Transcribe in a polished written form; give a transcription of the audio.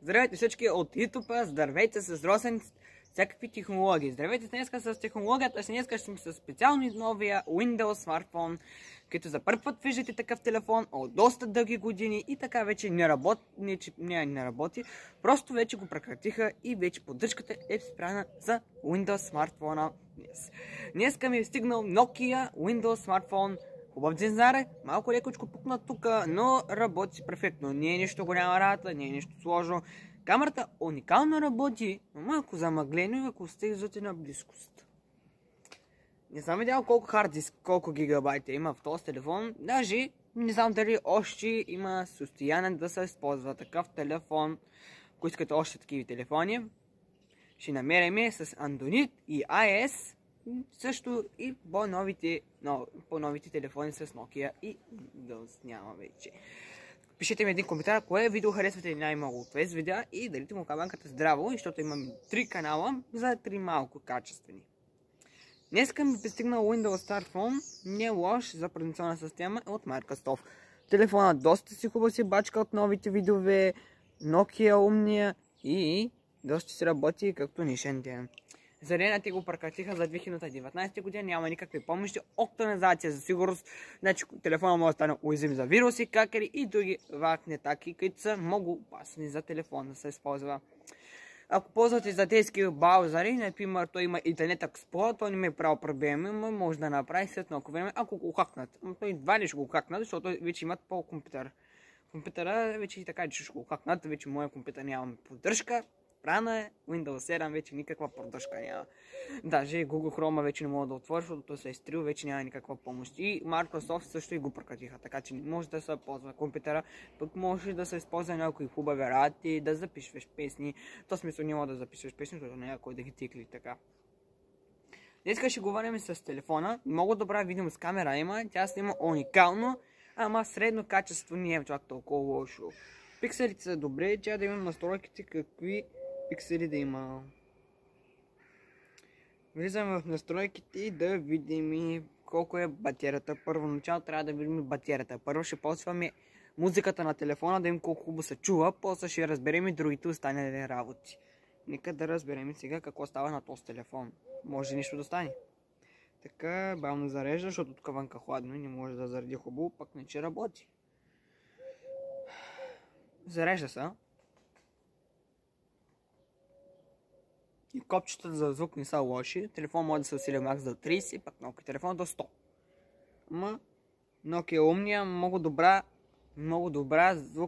Здравейте всички от YouTube, здравейте с Росен, всякакви технологии. Здравейте днеска с технологията, днеска ще сме с специално новия Windows смартфон, като за първ път виждате такъв телефон от доста дълги години и така вече не работи, просто вече го прекратиха и вече поддръжката е спряна за Windows смартфона Днеска ми е стигнал Nokia Windows смартфон. Хубав дизайнер, малко лекочко пукнат тук, но работи перфектно. Не е нищо голяма работа, не е нищо сложно. Камерата уникално работи, но малко замъглено, ако сте излъти на близкост. Не съм видял колко хард диск, колко гигабайта има в този телефон. Даже не знам дали още има състояние да се използва такъв телефон. Ако искате още такива телефони, ще намерим с Android и iOS. Също и по-новите телефони с Nokia и Windows няма вече. Пишете ми един коментар, кое видео харесвате най-много от тези видеа и дали му камерата здраво, защото имам 3 канала за 3 малко качествени. Днеска ми пристигнал Windows Smartphone, не лош за презентационна система от Microsoft. Телефонът доста си хубаво си бачка от новите видове, Nokia умния и доста си работи както днешен ден. Зарядите го прекратиха за 2019 година, няма никакви помощи, оптимизация за сигурност, значи телефона може да стане уязвим за вируси, хакери и други важни атаки, които са много опасни за телефон да се използва. Ако ползвате за тези браузъри, например, той има Internet Explorer, той не ме е правил проблеми, но може да направи след много време, ако го хакнат. Но той едва ли ще го хакнат, защото вече имат по-компютър. Компютъра вече и така, че ще го хакнат, вече моя компютър няма поддръжка. Рана е, Windows 7 вече никаква поддръжка няма. Даже Google Chrome вече не мога да отворя, защото той се е изтрил, вече няма никаква помощ. И Microsoft също и го прекратиха, така че не може да се ползва компютъра, пък може да се използва някои хубави работи, да записваш песни. В този смисъл няма да записваш песни, защото някой да ги тикли така. Днес ще говорим с телефона. Много добра видео с камера има, тя снима уникално, ама средно качество не е чак толкова лошо. Пикселите са добре, тя да има настройките какви пиксели да има. Влизаме в настройките и да видим колко е батерията. Първоначално трябва да видим батерията. Първо ще ползваме музиката на телефона, да им колко хубаво се чува, после ще разберем и другите останали работи. Нека да разберем сега какво става на този телефон. Може нищо да стане. Така бавно зарежда, защото тук вънка хладно и не може да заради хубаво, пък не че работи. Зарежда се. И копчетата за звук не са лоши. Телефон може да се усили макс до 30, пък Nokia телефон до 100. Ама Nokia умния, много добра